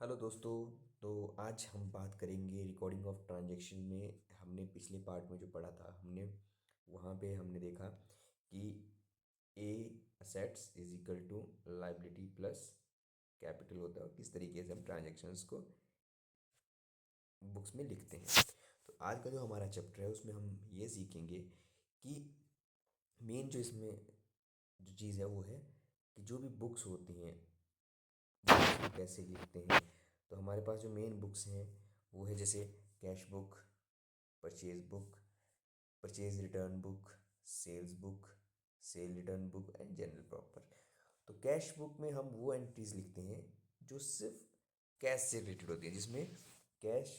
Hello दोस्तों। तो आज हम बात करेंगे रिकॉर्डिंग ऑफ ट्रांजैक्शन में। हमने पिछले पार्ट में जो पढ़ा था वहाँ पे हमने देखा कि a assets is equal to liability plus capital होता है और किस तरीके से हम ट्रांजैक्शंस को बुक्स में लिखते हैं। तो आज का जो हमारा चैप्टर है उसमें हम ये सीखेंगे कि मेन जो इसमें जो चीज़ है वो है कि जो भी बुक्स होती हैं बुक्स को कैसे लिखते हैं। तो हमारे पास जो मेन बुक्स हैं वो है जैसे cash book, purchase book, purchase return book, sales book, sale return book and journal proper. तो कैश बुक में हम वो एंट्रीज लिखते हैं जो सिर्फ कैश से रिलेटेड होती है, जिसमें कैश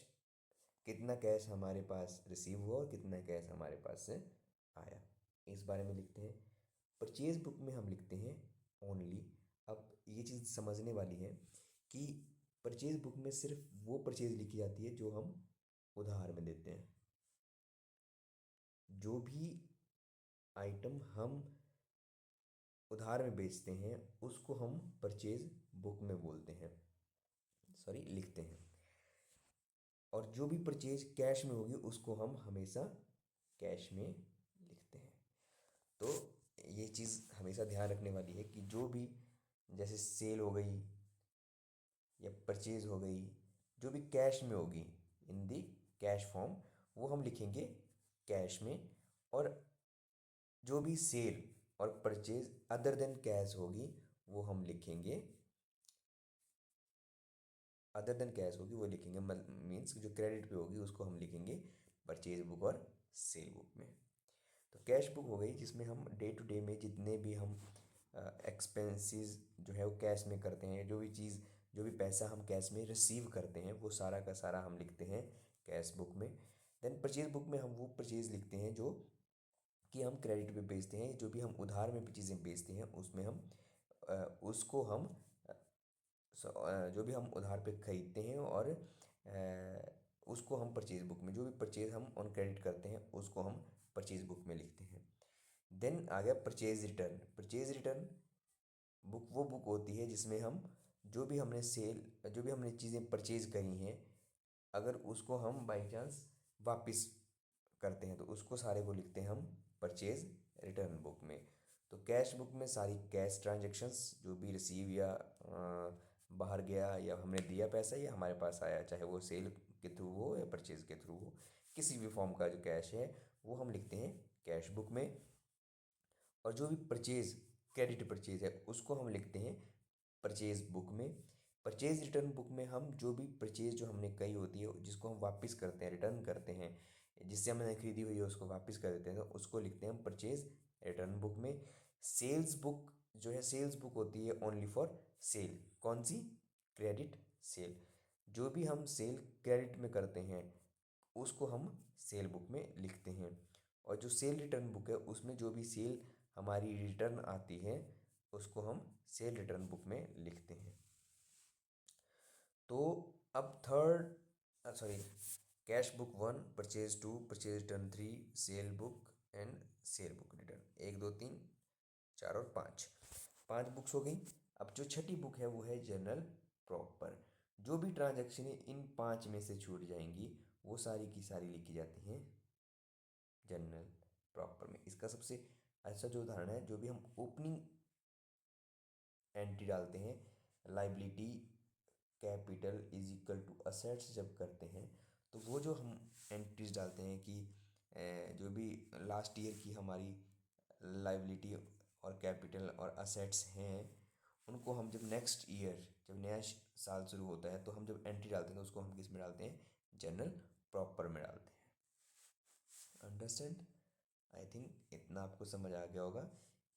कितना कैश हमारे पास रिसीव हुआ और कितना कैश हमारे पास से आया, इस बारे में लिखते हैं। परचेज बुक में हम लिखते हैं ओनली। अब ये चीज़ समझने वाली है कि परचेज बुक में सिर्फ वो परचेज लिखी जाती है जो हम उधार में देते हैं। जो भी आइटम हम उधार में बेचते हैं उसको हम परचेज बुक में बोलते हैं, सॉरी लिखते हैं। और जो भी परचेज कैश में होगी उसको हम हमेशा कैश में लिखते हैं। तो ये चीज़ हमेशा ध्यान रखने वाली है कि जो भी जैसे सेल हो गई या परचेज हो गई, जो भी कैश में होगी इन दी कैश फॉर्म, वो हम लिखेंगे कैश में। और जो भी सेल और परचेज अदर देन कैश होगी वो हम लिखेंगे, अदर देन कैश होगी वो लिखेंगे, मीन्स जो क्रेडिट पे होगी उसको हम लिखेंगे परचेज बुक और सेल बुक में। तो कैश बुक हो गई जिसमें हम डे टू डे में जितने भी हम एक्सपेंसेस जो है वो कैश में करते हैं, जो भी चीज़ जो भी पैसा हम कैश में रिसीव करते हैं वो सारा का सारा हम लिखते हैं कैश बुक में। देन परचेज बुक में हम वो परचेज लिखते हैं जो कि हम क्रेडिट पे बेचते हैं। जो भी हम उधार में चीज़ें बेचते हैं उसमें हम उसको हम जो भी हम उधार पे खरीदते हैं और उसको हम परचेज बुक में, जो भी परचेज हम ऑन क्रेडिट करते हैं उसको हम परचेज बुक में लिखते हैं। देन आ गया purchase return. Purchase return book वो बुक होती है जिसमें हम जो भी हमने चीज़ें परचेज करी हैं, अगर उसको हम बाई चांस वापस करते हैं तो उसको सारे को लिखते हैं हम परचेज रिटर्न बुक में। तो कैश बुक में सारी कैश ट्रांजैक्शंस जो भी रिसीव या बाहर गया या हमने दिया पैसा या हमारे पास आया, चाहे वो सेल के थ्रू हो या परचेज के थ्रू हो, किसी भी फॉर्म का जो कैश है वो हम लिखते हैं कैश बुक में। और जो भी परचेज क्रेडिट परचेज है उसको हम लिखते हैं परचेज बुक में। परचेज रिटर्न बुक में हम जो भी परचेज जो हमने कही होती है जिसको हम वापस करते हैं, रिटर्न करते हैं, जिससे हमने खरीदी हुई है उसको वापस कर देते हैं, तो उसको लिखते हैं हम परचेज रिटर्न बुक में। सेल्स बुक जो है, सेल्स बुक होती है ओनली फॉर सेल। कौन सी? Credit sale. जो भी हम सेल क्रेडिट में करते हैं उसको हम सेल बुक में लिखते हैं। और जो सेल रिटर्न बुक है उसमें जो भी सेल हमारी रिटर्न आती है उसको हम सेल रिटर्न बुक में लिखते हैं। तो अब third sorry cash book one, purchase two, purchase return three, sale book and sale book return, एक दो तीन चार और पाँच, पांच बुक्स हो गई। अब जो छठी बुक है वो है जनरल प्रॉपर। जो भी ट्रांजैक्शनें इन पांच में से छूट जाएंगी वो सारी की सारी लिखी जाती हैं जनरल प्रॉपर में। इसका सबसे अच्छा जो उदाहरण है, जो भी हम ओपनिंग एंट्री डालते हैं, liability capital is equal to assets जब करते हैं, तो वो जो हम एंट्रीज डालते हैं कि जो भी लास्ट ईयर की हमारी लाइबिलिटी और कैपिटल और असेट्स हैं उनको हम जब नेक्स्ट ईयर जब नया साल शुरू होता है तो हम जब एंट्री डालते हैं तो उसको हम किस में डालते हैं? जनरल प्रॉपर में डालते हैं। अंडरस्टैंड? आई थिंक इतना आपको समझ आ गया होगा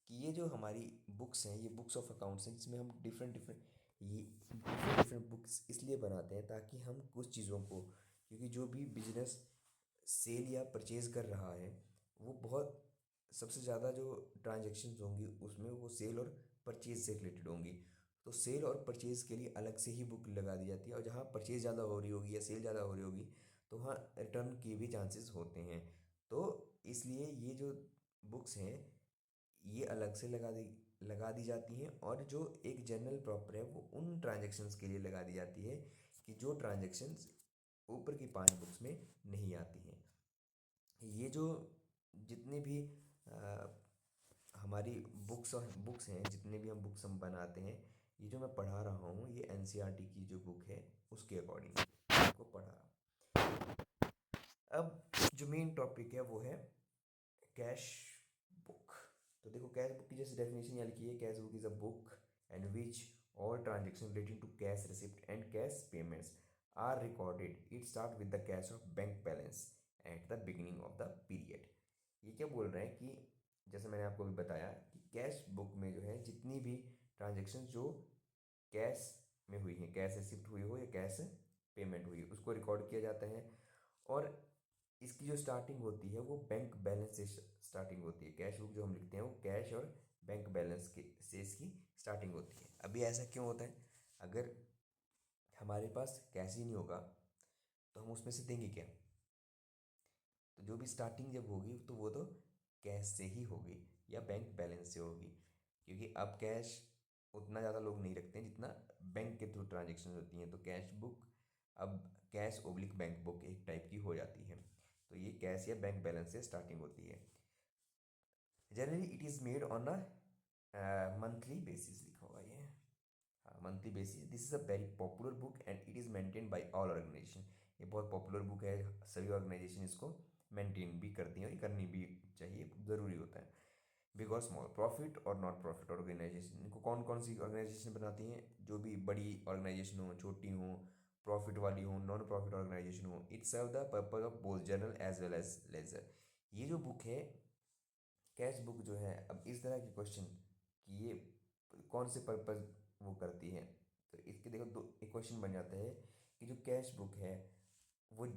कि ये जो हमारी बुक्स हैं ये बुक्स ऑफ अकाउंट्स हैं, जिसमें हम डिफरेंट डिफरेंट बुक्स इसलिए बनाते हैं ताकि हम कुछ चीज़ों को, क्योंकि जो भी बिजनेस सेल या परचेज कर रहा है वो बहुत सबसे ज़्यादा जो ट्रांजैक्शंस होंगी उसमें वो सेल और परचेज से रिलेटेड होंगी। तो सेल और परचेज के लिए अलग से ही बुक लगा दी जाती है, और जहाँ परचेज ज़्यादा हो रही होगी या सेल ज़्यादा हो रही होगी तो वहाँ रिटर्न के भी चांसेस होते हैं। तो इसलिए ये जो बुक्स हैं ये अलग से लगा दी जाती हैं, और जो एक जनरल प्रॉपर है वो उन ट्रांजेक्शन्स के लिए लगा दी जाती है कि जो ट्रांजेक्शन्स ऊपर की 5 बुक्स में नहीं आती हैं। ये जो जितने भी हमारी बुक्स हैं, जितने भी हम बुक्स हम बनाते हैं, ये जो मैं पढ़ा रहा हूँ ये एनसीईआरटी की जो बुक है उसके अकॉर्डिंग आपको पढ़ा रहा हूँ। अब जो मेन टॉपिक है वो है कैश बुक। तो देखो, कैश बुक की जैसे डेफिनेशन यहाँ लिखी है, cash book is a book and which all transaction relating to cash receipt and cash payments are recorded. It start with the cash of bank balance at the beginning of the period. ये क्या बोल रहे हैं कि जैसे मैंने आपको भी बताया कि कैश बुक में जो है जितनी भी ट्रांजेक्शन जो कैश में हुई है, कैश रिसिप्ट हुई हो या कैश पेमेंट हुई, उसको रिकॉर्ड किया जाता है। और इसकी जो स्टार्टिंग होती है वो बैंक बैलेंस से स्टार्टिंग होती है। कैश बुक जो हम लिखते हैं वो कैश और बैंक बैलेंस के से इसकी स्टार्टिंग होती है। अभी ऐसा क्यों होता है? अगर हमारे पास कैश ही नहीं होगा तो हम उसमें से देंगे क्या? तो जो भी स्टार्टिंग जब होगी तो वो तो कैश से ही होगी या बैंक बैलेंस से होगी, क्योंकि अब कैश उतना ज़्यादा लोग नहीं रखते हैं जितना बैंक के थ्रू ट्रांजेक्शन होती हैं। तो कैश बुक अब कैश ओब्लिक बैंक बुक एक टाइप की हो जाती है। तो ये कैश या बैंक बैलेंस से स्टार्टिंग होती है। Generally it is made on a monthly basis, लिखा हुआ ये, हाँ monthly basis. This is a very popular book and it is maintain by all organisation. ये बहुत पॉपुलर बुक है, सभी ऑर्गेनाइजेशन इसको मेंटेन भी करती हैं और ये करनी भी चाहिए, ज़रूरी होता है। बिग और स्मॉल, प्रॉफिट और नॉट प्रॉफिट ऑर्गेनाइजेशन, इनको कौन कौन सी ऑर्गेनाइजेशन बनाती हैं? जो भी बड़ी ऑर्गेनाइजेशन हो, छोटी हो, प्रॉफिट वाली हो, नॉन प्रॉफिट ऑर्गेनाइजेशन हो, it serve the purpose of both journal as well as ledger. ये जो बुक है कैश बुक जो है, अब इस तरह के क्वेश्चन कि ये कौन से पर्पज वो करती है, तो इसके देखो दो एक क्वेश्चन बन जाता है कि जो कैश बुक है वो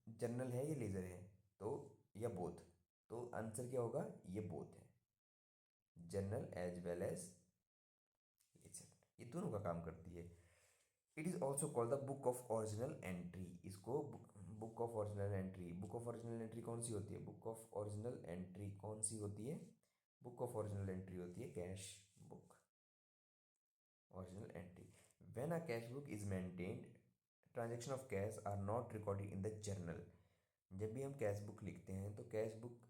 जनरल है या लेजर है, तो या बोथ। तो आंसर क्या होगा? ये बोथ है, general as well as ledger, ये दोनों का काम करती है। It is also called the book of original entry. इसको book of original entry, book of original entry कौन सी होती है? बुक ऑफ ओरिजिनल एंट्री कौन सी होती है? बुक ऑफ ओरिजिनल एंट्री होती है cash book original entry. When a cash book is maintained, transaction of cash are not recorded in the journal. जब भी हम कैश बुक लिखते हैं तो कैश बुक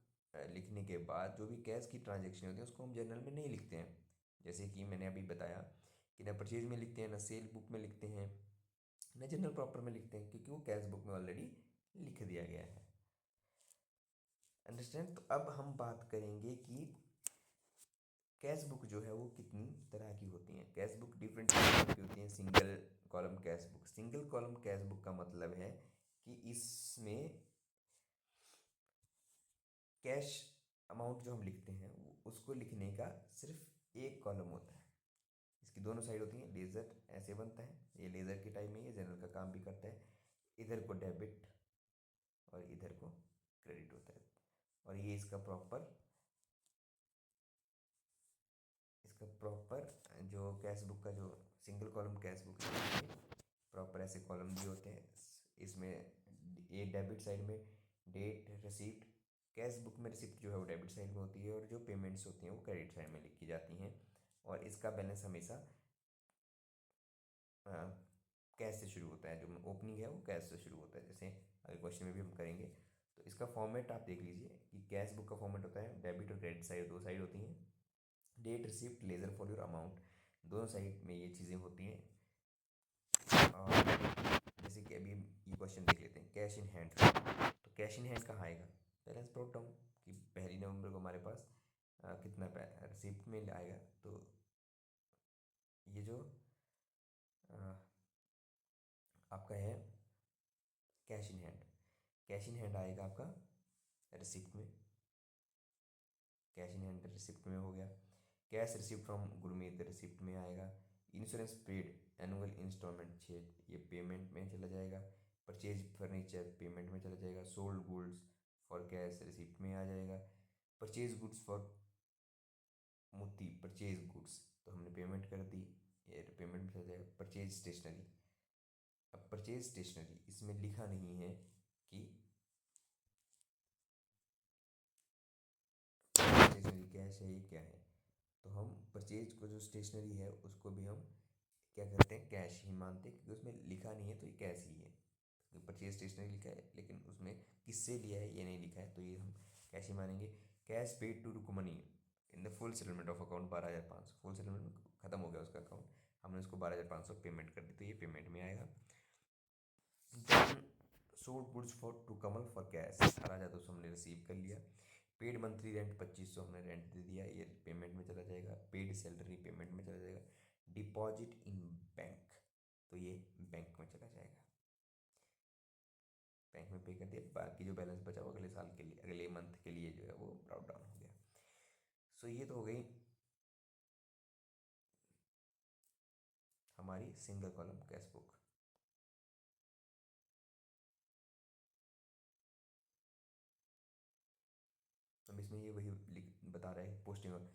लिखने के बाद जो भी कैश की ट्रांजेक्शन होती है उसको हम जर्नल में नहीं लिखते हैं। जैसे कि मैंने अभी बताया कि ना परचेज में लिखते हैं, ना सेल बुक में लिखते हैं, ना जनरल प्रॉपर में लिखते हैं, क्योंकि वो कैश बुक में ऑलरेडी लिख दिया गया है। अंडरस्टैंड? तो अब हम बात करेंगे कि कैश बुक जो है वो कितनी तरह की होती हैं। कैश बुक डिफरेंट तरह की होती हैं। Single column cash book, single column cash book का मतलब है कि इसमें कैश अमाउंट जो हम लिखते हैं उसको लिखने का सिर्फ एक कॉलम होता है। इसकी दोनों साइड होती हैं। लेज़र ऐसे बनता है, ये लेज़र के टाइप में ये जनरल का काम भी करता है। इधर को डेबिट और इधर को क्रेडिट होता है। और ये इसका प्रॉपर जो कैश बुक का जो सिंगल कॉलम कैश बुक है, प्रॉपर ऐसे कॉलम भी होते हैं। इसमें ये डेबिट साइड में डेट रिसिप्ट, कैश बुक में रिसिप्ट जो है वो डेबिट साइड में होती है और जो पेमेंट्स होती हैं वो क्रेडिट साइड में लिखी जाती हैं। और इसका बैलेंस हमेशा कैश से शुरू होता है। जो ओपनिंग है वो कैश से शुरू होता है, जैसे अगले क्वेश्चन में भी हम करेंगे। तो इसका फॉर्मेट आप देख लीजिए कि कैश बुक का फॉर्मेट होता है डेबिट और क्रेडिट साइड, दो साइड होती हैं। Date receipt ledger for your amount, दोनों साइड में ये चीज़ें होती हैं। और जैसे कि अभी ये क्वेश्चन देख लेते हैं, कैश इन हैंड। तो कैश इन हैंड कहाँ आएगा? बैलेंस ब्रॉट डाउन कि 1 नवंबर को हमारे पास कितना रिसिप्ट में आएगा। तो ये जो आ, आपका है cash in hand, cash in hand आएगा आपका रिसिप्ट में, कैश इन हैंड रिसिप्ट में हो गया। Cash receipt from Gurmeet receipt में आएगा। इंश्योरेंस पेड एनुअल इंस्टॉलमेंट 6 ये पेमेंट में चला जाएगा। परचेज फर्नीचर पेमेंट में चला जाएगा। Sold goods for cash receipt में आ जाएगा। परचेज गुड्स फॉर मोती परचेज गुड्स तो हमने पेमेंट कर दी, ये पेमेंट में चला जाएगा। परचेज स्टेशनरी, अब परचेज स्टेशनरी इसमें लिखा नहीं है कि स्टेशनरी कैश है ये क्या है, तो हम परचेज को जो स्टेशनरी है उसको भी हम क्या करते हैं, कैश ही मानते हैं, क्योंकि उसमें लिखा नहीं है तो ये कैश ही है। परचेज स्टेशनरी लिखा है लेकिन उसमें किससे लिया है ये नहीं लिखा है, तो ये हम कैश ही मानेंगे। Cash paid to Rukmani in the full settlement of account 12,500, full settlement खत्म हो गया उसका अकाउंट, हमने उसको 12,500 पेमेंट कर दी, तो ये पेमेंट में आएगा। Then sold goods for to Kamal for cash 18,200 हमने रिसीव कर लिया। पेड मंथली रेंट 2,500 हमने रेंट दे दिया, ये पेमेंट में चला जाएगा। पेड सैलरी पेमेंट में चला जाएगा। डिपॉजिट इन बैंक, तो ये बैंक में चला जाएगा, बैंक में पे कर दिया। बाकी जो बैलेंस बचा वो अगले साल के लिए, अगले मंथ के लिए जो है वो ब्राउट डाउन हो गया। सो ये तो हो गई हमारी सिंगल कॉलम कैश बुक। अब इसमें ये वही बता रहा है पोस्टिंग और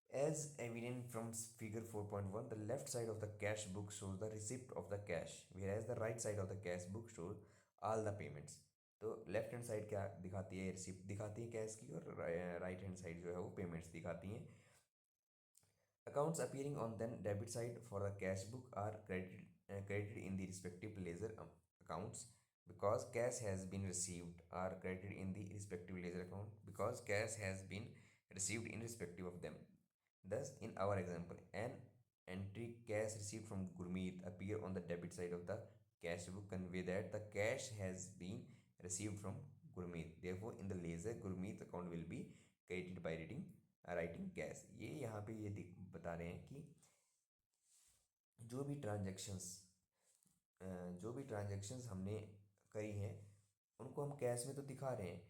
as evident from figure 4.1, the left side of the cash book shows the receipt of the cash, whereas the right side of the cash book shows all the payments. तो left hand side क्या दिखाती है, receipt दिखाती है cash की, और right hand side जो है वो पेमेंट्स दिखाती हैं। Accounts appearing on then debit side for the cash book are credited in the respective ledger accounts because cash has been received, are credited in the respective ledger account because cash has been received in respective of them. Thus, in our example, an entry cash received from Gurmeet appear on the debit side of the cash book convey that the cash has been received from Gurmeet. Therefore, in the ledger, Gurmeet account will be credited by reading writing cash. ये यहाँ पे ये बता रहे हैं कि जो भी ट्रांजैक्शंस हमने करी हैं उनको हम कैश में तो दिखा रहे हैं,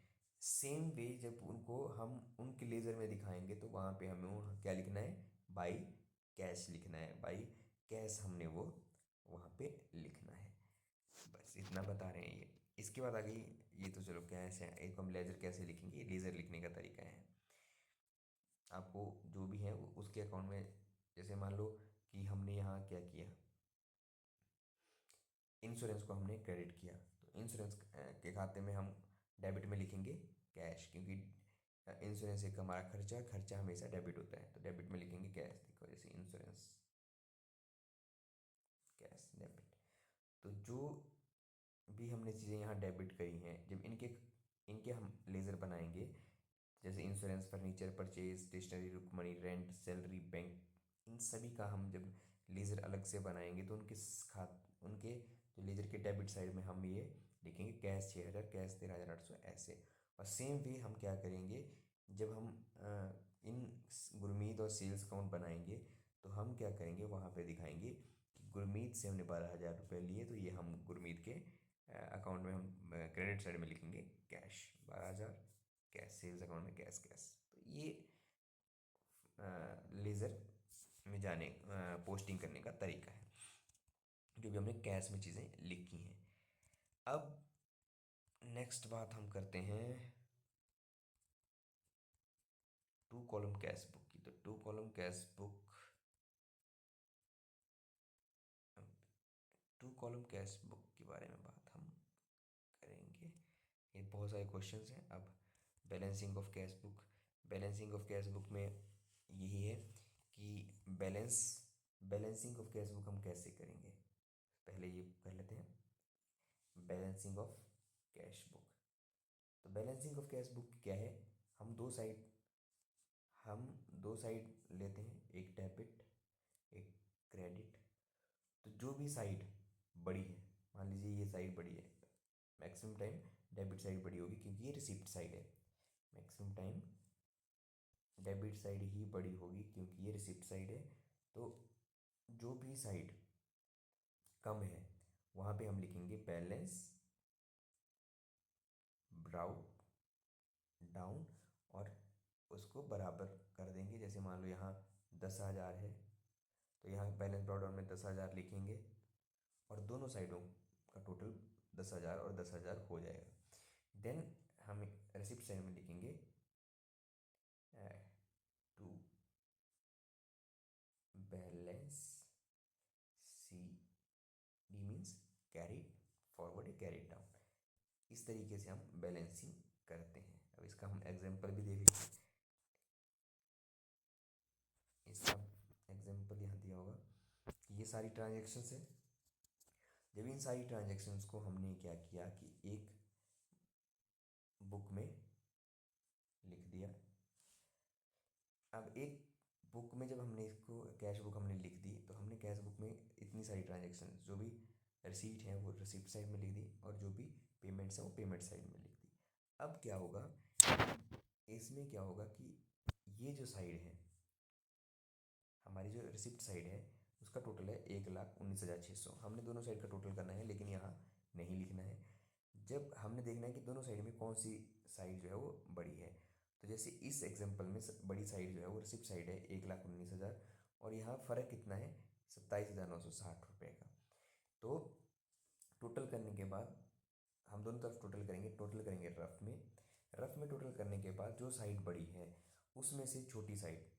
सेम वे जब उनको हम उनके लेज़र में दिखाएंगे तो वहाँ पे हमें क्या लिखना है, बाई कैश लिखना है, बाई कैश हमने वो वहाँ पे लिखना है। बस इतना बता रहे हैं ये। इसके बाद आगे ये तो चलो कैश है, एक हम लेजर कैसे लिखेंगे, लेज़र लिखने का तरीका है। आपको जो भी है वो उसके अकाउंट में, जैसे मान लो कि हमने यहाँ क्या किया, इंश्योरेंस को हमने क्रेडिट किया, तो इंश्योरेंस के खाते में हम डेबिट में लिखेंगे कैश, क्योंकि इंश्योरेंस एक हमारा खर्चा, खर्चा हमेशा डेबिट होता है, तो डेबिट में लिखेंगे कैश। देखो जैसे इंश्योरेंस कैश डेबिट। तो जो भी हमने चीज़ें यहाँ डेबिट करी हैं, जब इनके इनके हम लेज़र बनाएंगे, जैसे insurance, furniture purchase, stationery, Rukmani, rent, salary, bank, इन सभी का हम जब लेज़र अलग से बनाएंगे तो उनके जो लेज़र के डेबिट साइड में हम ये लिखेंगे कैश 6,000, कैश 13,800 ऐसे। और सेम वे हम क्या करेंगे, जब हम इन गुरमीत और सेल्स अकाउंट बनाएंगे तो हम क्या करेंगे, वहाँ पे दिखाएंगे कि गुरमीत से हमने 12,000 रुपये लिए, तो ये हम गुरमीत के अकाउंट में हम क्रेडिट साइड में लिखेंगे कैश 12,000, कैश सेल्स अकाउंट में कैश कैश। तो ये लेज़र में जाने पोस्टिंग करने का तरीका है, जो भी हमने कैश में चीज़ें लिखी हैं। अब नेक्स्ट बात हम करते हैं टू कॉलम कैश बुक की। तो two column cash book, two column cash book के बारे में बात हम करेंगे। ये बहुत सारे क्वेश्चंस हैं। अब balancing of cash book, balancing of cash book में यही है कि बैलेंसिंग ऑफ कैश बुक हम कैसे करेंगे, पहले ये कर लेते हैं बैलेंसिंग ऑफ कैश बुक। तो बैलेंसिंग ऑफ कैश बुक क्या है, हम दो साइड लेते हैं, एक डेबिट एक क्रेडिट। तो जो भी साइड बड़ी है, मान लीजिए ये साइड बड़ी है, मैक्सिमम टाइम डेबिट साइड बड़ी होगी क्योंकि ये रिसिप्ट साइड है, मैक्सिमम टाइम डेबिट साइड ही बड़ी होगी क्योंकि ये रिसिप्ट साइड है। तो जो भी साइड कम है वहाँ पे हम लिखेंगे बैलेंस ब्राउट डाउन, और उसको बराबर कर देंगे। जैसे मान लो यहाँ 10,000 है तो यहाँ बैलेंस ब्राउट डाउन में 10,000 लिखेंगे और दोनों साइडों का टोटल 10,000 और 10,000 हो जाएगा। देन हम रेसिप्ट साइड में लिखेंगे to balance C D means carry forward या कैरी डाउन। इस तरीके से हम बैलेंसिंग करते हैं। अब इसका हम एग्जांपल भी देख लेते हैं। ये सारी ट्रांजेक्शन्स है। जब इन सारी ट्रांजेक्शन्स को हमने क्या किया कि एक बुक में लिख दिया। अब एक बुक में जब हमने इसको कैश बुक हमने लिख दी, तो हमने कैश बुक में इतनी सारी ट्रांजेक्शन जो भी रिसीट हैं वो रिसीप्ट साइड में लिख दी, और जो भी पेमेंट्स हैं वो पेमेंट साइड में लिख दी। अब क्या होगा, इसमें क्या होगा कि ये जो साइड है हमारी, जो रिसिप्ट साइड है, उसका टोटल है 1,19,600। हमने दोनों साइड का टोटल करना है, लेकिन यहाँ नहीं लिखना है। जब हमने देखना है कि दोनों साइड में कौन सी साइड जो है वो बड़ी है, तो जैसे इस एग्जांपल में बड़ी साइड जो है वो रिसिप्ट साइड है 1,19,000, और यहाँ फ़र्क कितना है, 27,960 रुपये का। तो टोटल करने के बाद हम दोनों तरफ टोटल करेंगे रफ में टोटल करने के बाद जो साइड बड़ी है उसमें से छोटी साइड,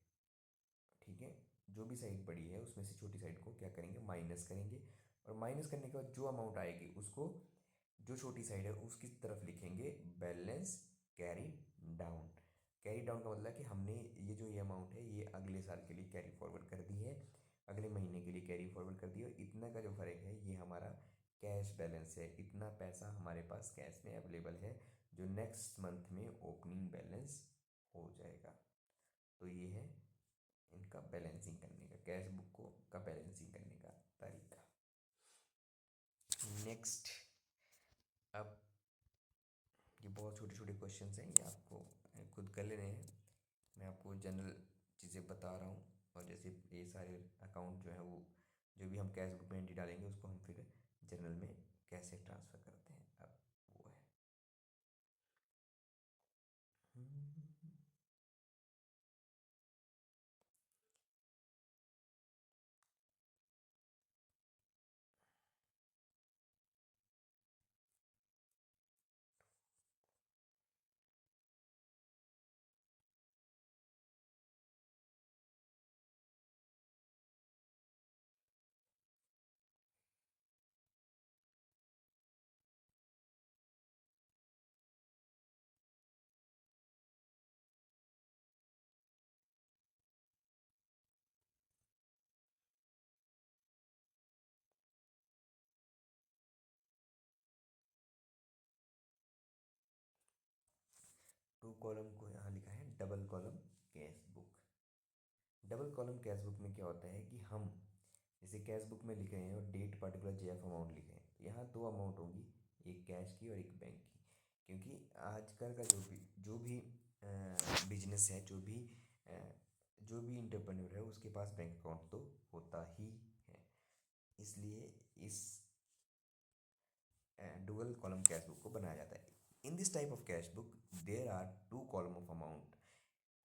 ठीक है, जो भी साइड बड़ी है उसमें से छोटी साइड को क्या करेंगे, माइनस करेंगे, और माइनस करने के बाद जो अमाउंट आएगी उसको, जो छोटी साइड है उसकी तरफ लिखेंगे balance carry down. Carry down का मतलब कि हमने ये अमाउंट है ये अगले साल के लिए कैरी फॉरवर्ड कर दी है, अगले महीने के लिए कैरी फॉरवर्ड कर दी है, और इतना का जो फ़र्क है ये हमारा कैश बैलेंस है। इतना पैसा हमारे पास कैश में अवेलेबल है जो नेक्स्ट मंथ में ओपनिंग बैलेंस हो जाएगा। तो ये है इनका बैलेंसिंग करने का, कैश बुक को का बैलेंसिंग करने का तरीका। नेक्स्ट, अब ये बहुत छोटे छोटे क्वेश्चन हैं, ये आपको खुद कर लेने हैं। मैं आपको जनरल चीज़ें बता रहा हूँ, और जैसे ये सारे अकाउंट जो है वो, जो भी हम कैश बुक में एंट्री डालेंगे उसको हम फिर जनरल में कैसे ट्रांसफ़र करते हैं, अब वो है। टू कॉलम को यहाँ लिखा है double column cash book. Double column cash book में क्या होता है कि हम जैसे कैश बुक में लिखे हैं और डेट पर्टिकुलर जेएफ अमाउंट लिखे हैं, तो यहाँ दो अमाउंट होगी, एक कैश की और एक बैंक की। क्योंकि आजकल का जो भी बिजनेस है, जो भी इंटरप्रेन्योर है उसके पास बैंक अकाउंट तो होता ही है। इसलिए इस डुअल कॉलम कैश बुक को बनाया जाता है। In this type of cash book there are two column of amount,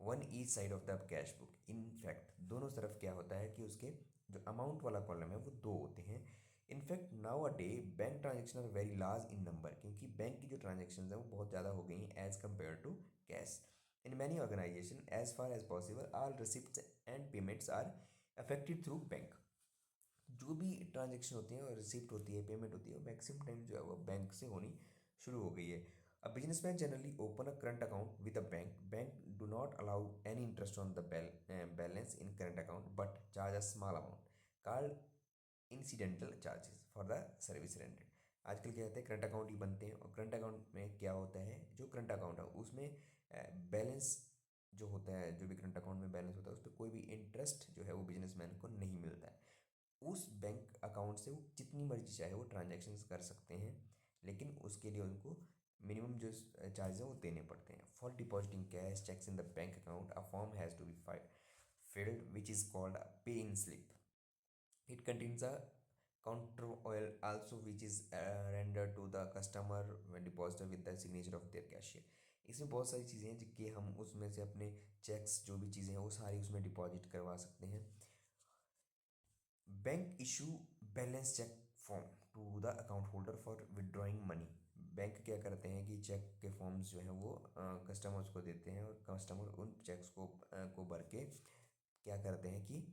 one each side of the cash book. In fact दोनों तरफ क्या होता है कि उसके जो अमाउंट वाला कॉलम है वो दो होते हैं। In fact now a day bank transaction are very large in number, क्योंकि बैंक की जो ट्रांजेक्शन है वो बहुत ज़्यादा हो गई हैं as compare to cash. In many organisation as far as possible all receipt and payments are affected through bank. जो भी ट्रांजेक्शन होती हैं और रिसिप्ट होती है, पेमेंट होती है, वो मैक्सिमम टाइम जो है वो बैंक से होनी शुरू हो गई है। A businessman generally open a current account with a bank. Bank do not allow any interest on the balance in current account but charge a small amount called incidental charges for the service rendered. आजकल क्या होता है, current account ही बनते हैं, और current account में क्या होता है, जो करंट अकाउंट है उसमें बैलेंस जो होता है, जो भी करंट अकाउंट में बैलेंस होता है उस पर कोई भी इंटरेस्ट जो है वो बिजनेसमैन को नहीं मिलता है। उस बैंक अकाउंट से वो जितनी मर्जी चाहे वो ट्रांजेक्शन्स कर सकते हैं, लेकिन उसके लिए उनको मिनिमम जो चार्ज है वो देने पड़ते हैं। For depositing cash cheques in the bank account a form has to be filled which is called a pay-in slip. It contains a counter also which is rendered to the customer when deposited with the signature of their cashier. इसमें बहुत सारी चीज़ें हैं जिनके हम उसमें से अपने चेक्स जो भी चीज़ें हैं वो सारी उसमें डिपॉजिट करवा सकते हैं। Bank issue balance cheque form to the account holder for withdrawing money. Bank क्या करते हैं कि चेक के फॉर्म्स जो हैं वो कस्टमर्स को देते हैं, और कस्टमर उन चेक्स को भर के क्या करते हैं कि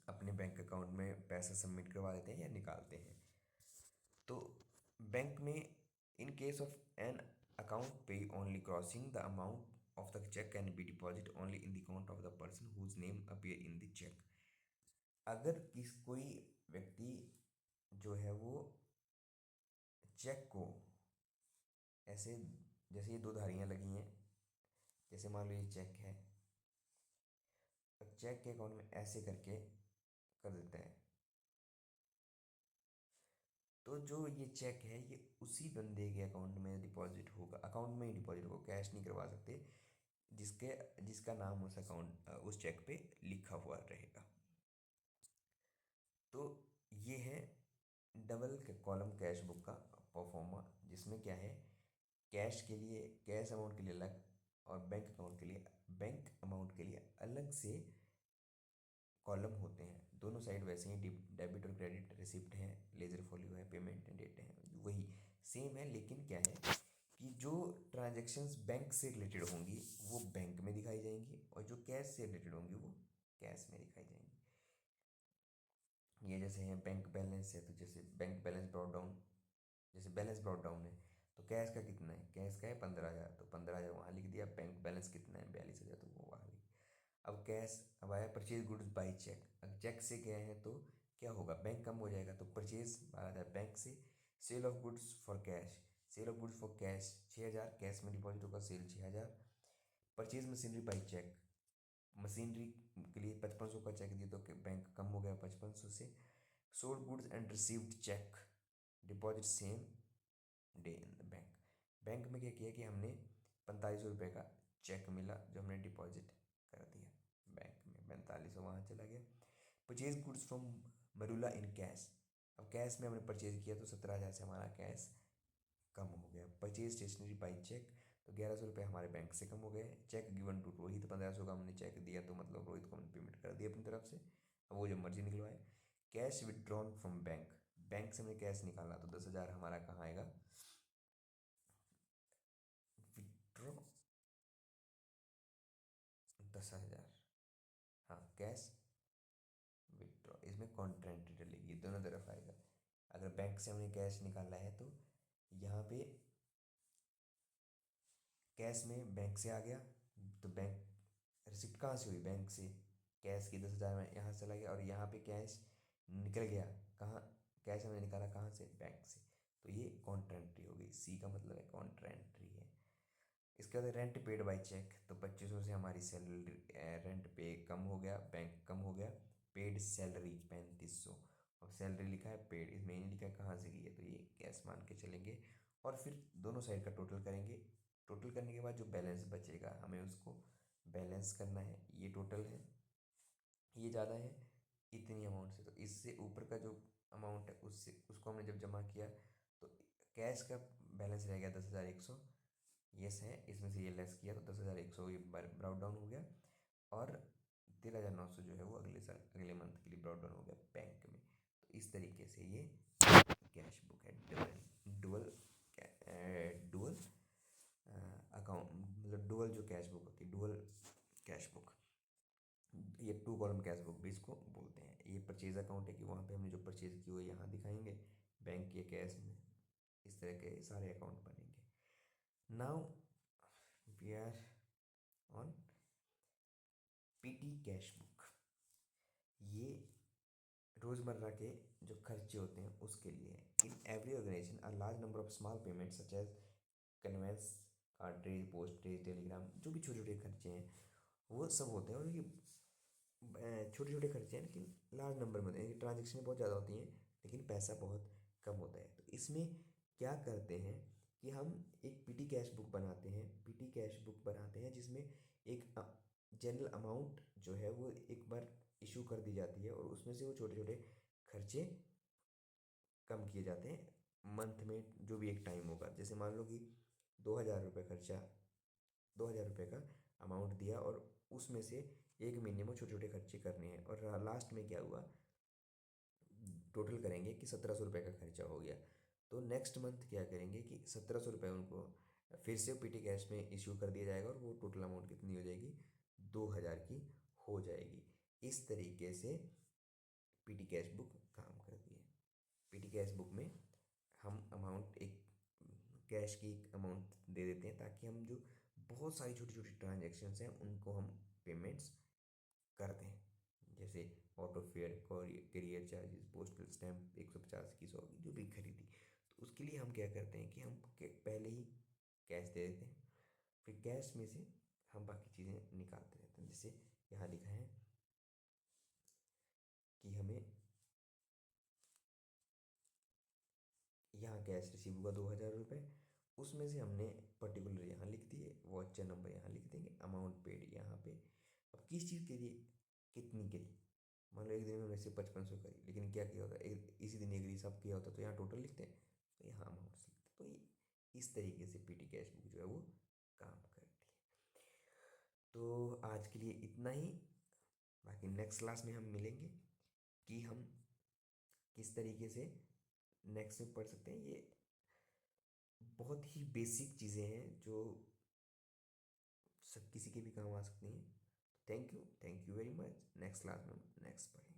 अपने बैंक अकाउंट में पैसा सबमिट करवा देते हैं या निकालते हैं। तो बैंक में in case of an account payee only crossing the amount of the cheque can be deposit only in the account of the person whose name appear in the cheque. अगर कोई व्यक्ति जो है वो चेक को ऐसे, जैसे ये दो धारियाँ लगी हैं, जैसे मान लो ये चेक है, अब चेक के अकाउंट में ऐसे करके कर देता है, तो जो ये चेक है ये उसी बंदे के अकाउंट में डिपॉजिट होगा, अकाउंट में ही डिपॉजिट होगा, कैश नहीं करवा सकते, जिसके जिसका नाम उस अकाउंट उस चेक पे लिखा हुआ रहेगा। तो ये है डबल कॉलम कैश बुक का परफॉर्मा, जिसमें क्या है, कैश के लिए, कैश अमाउंट के लिए अलग और बैंक अकाउंट के लिए, बैंक अमाउंट के लिए अलग से कॉलम होते हैं। दोनों साइड वैसे ही डेबिट और क्रेडिट रिसिप्ट है, लेजर फॉलियो है, पेमेंट डेट है, वही सेम है, लेकिन क्या है कि जो ट्रांजैक्शंस बैंक से रिलेटेड होंगी वो बैंक में दिखाई जाएंगी और जो कैश से रिलेटेड होंगी वो कैश में दिखाई जाएंगी। ये जैसे है बैंक बैलेंस है, तो जैसे बैंक बैलेंस ब्रॉट डाउन, जैसे बैलेंस ब्रॉट डाउन है तो कैश का कितना है, कैश का है 15,000, तो 15,000 वहाँ लिख दिया, बैंक बैलेंस कितना है 42,000, तो वो वहाँ लिख। अब कैश, अब आया परचेज गुड्स बाई चेक, अब चेक से गए हैं तो क्या होगा, बैंक कम हो जाएगा, तो परचेज 12,000 बैंक से, sale of goods for cash, sale of goods for cash 6,000, cash में डिपॉजिट होगा, sale 6,000। Purchase machinery by cheque, machinery के लिए 5500 का चेक दिया तो बैंक कम हो गया 5500 से। Sold goods and received cheque, deposit same day in the bank, bank में क्या किया कि हमने 4500 रुपये का चेक मिला जो हमने डिपॉजिट कर दिया बैंक में, 4500 वहाँ चला गया। Purchase goods from मरूला in cash, अब कैश में हमने परचेज किया तो 17,000 से हमारा कैश कम हो गया। परचेज स्टेशनरी बाई चेक, तो 1,100 रुपये हमारे बैंक से कम हो गए। चेक गिवन टू रोहित, 1500 का हमने चेक दिया तो मतलब रोहित को हमने पेमेंट कर दिया अपनी तरफ से, अब वो जब मर्जी निकलवाए। Cash withdrawn from bank, bank से हमने कैश निकाला तो 10,000 हमारा कहाँ आएगा, विदड्रॉ 10,000, हाँ कैश विदड्रॉ, इसमें कॉन्ट्रेंट डलेगी, दोनों तरफ आएगा। अगर बैंक से हमने कैश निकाला है तो यहाँ पे कैश में बैंक से आ गया, तो बैंक रिसिप्ट कहाँ से हुई, बैंक से, कैश की 10,000 में यहाँ से चला गया और यहाँ पे कैश निकल गया कहाँ, कैश हमने निकाला कहाँ से, बैंक से, तो ये कॉन्ट्रेंट्री हो गई, सी का मतलब है कॉन्ट्रेंट्री है। इसके बाद रेंट पेड बाई चेक, तो 2500 से हमारी सैलरी, रेंट पे कम हो गया, बैंक कम हो गया, पेड सैलरी 3500, अब सैलरी लिखा है पेड, इसमें नहीं लिखा है कहाँ से की है, तो ये कैश मान के चलेंगे। और फिर दोनों साइड का टोटल करेंगे, टोटल करने के बाद जो बैलेंस बचेगा हमें उसको बैलेंस करना है, ये टोटल है, ये ज़्यादा है इतनी अमाउंट से, तो इससे ऊपर का जो अमाउंट है उससे उसको हमने जब जमा किया तो कैश का बैलेंस रह गया 10,100, यस है, इसमें से ये लेस किया तो 10,100 ये ब्राउट डाउन हो गया, और 13,900 जो है वो अगले साल अगले मंथ के लिए ब्राउट डाउन हो गया बैंक में। तो इस तरीके से ये कैश बुक है, डुअल डुअल अकाउंट, मतलब डुअल जो कैश बुक होती है, डुअल कैश बुक, ये टू कॉलम कैश बुक भी इसको बोलते हैं। ये परचेज अकाउंट है कि वहाँ पे हमने जो परचेज की वो यहाँ दिखाएंगे, बैंक के कैश में, इस तरह के सारे अकाउंट बनेंगे। Now we are on petty cash book, ये रोज़मर्रा के जो खर्चे होते हैं उसके लिए। In every organisation a large number of small payment such as conveyance, cartage, postage, telegram, जो भी छोटे छोटे खर्चे हैं वो सब होते हैं, और ये छोटे छोटे खर्चे हैं लेकिन लार्ज नंबर में होते हैं, ट्रांजेक्शन बहुत ज़्यादा होती हैं लेकिन पैसा बहुत कम होता है। तो इसमें क्या करते हैं कि हम एक पीटी कैश बुक बनाते हैं, पीटी कैश बुक बनाते हैं जिसमें एक जनरल अमाउंट जो है वो एक बार इशू कर दी जाती है और उसमें से वो छोटे छोटे खर्चे कम किए जाते हैं मंथ में, जो भी एक टाइम होगा, जैसे मान लो कि 2,000 रुपये खर्चा, 2,000 रुपये का अमाउंट दिया और उसमें से एक महीने में छोटे छोटे खर्चे करने हैं, और लास्ट में क्या हुआ, टोटल करेंगे कि 1,700 रुपये का खर्चा हो गया, तो नेक्स्ट मंथ क्या करेंगे कि 1,700 रुपये उनको फिर से पीटी कैश में इशू कर दिया जाएगा और वो टोटल अमाउंट कितनी हो जाएगी, 2,000 की हो जाएगी। इस तरीके से पीटी कैश बुक काम करती है। पीटी कैश बुक में हम अमाउंट एक कैश की अमाउंट दे देते हैं ताकि हम जो बहुत सारी छोटी छोटी ट्रांजेक्शन्स हैं उनको हम पेमेंट्स कर दें, जैसे auto fair, career charges, postal stamp 150 की 100 की जो भी खरीदी, तो उसके लिए हम क्या करते हैं कि हम पहले ही कैश दे देते हैं, फिर कैश में से हम बाकी चीज़ें निकालते रहते हैं। जैसे यहाँ लिखा है कि हमें यहाँ कैश रिसीव हुआ 2,000 रुपये, उसमें से हमने पर्टिकुलर यहाँ लिख दिए, वॉचर नंबर यहाँ लिख देंगे, अमाउंट पेड यहाँ पे। अब किस चीज़ के लिए कितनी करी, मान लो एक दिन में हमने सिर्फ 5500 करी, लेकिन क्या किया होता है, इसी दिन एक रिसाब किया होता तो यहाँ टोटल लिखते हैं, तो यहाँ अमाउंट लिखते हैं। तो ये इस तरीके से पीटी कैश बुक जो है वो काम करती है। तो आज के लिए इतना ही, बाकी नेक्स्ट क्लास में हम मिलेंगे कि हम किस तरीके से नेक्स्ट में पढ़ सकते हैं। ये बहुत ही बेसिक चीज़ें हैं जो सब किसी के भी काम आ सकती हैं। Thank you very much. Next class में नेक्स्ट पढ़ेंगे।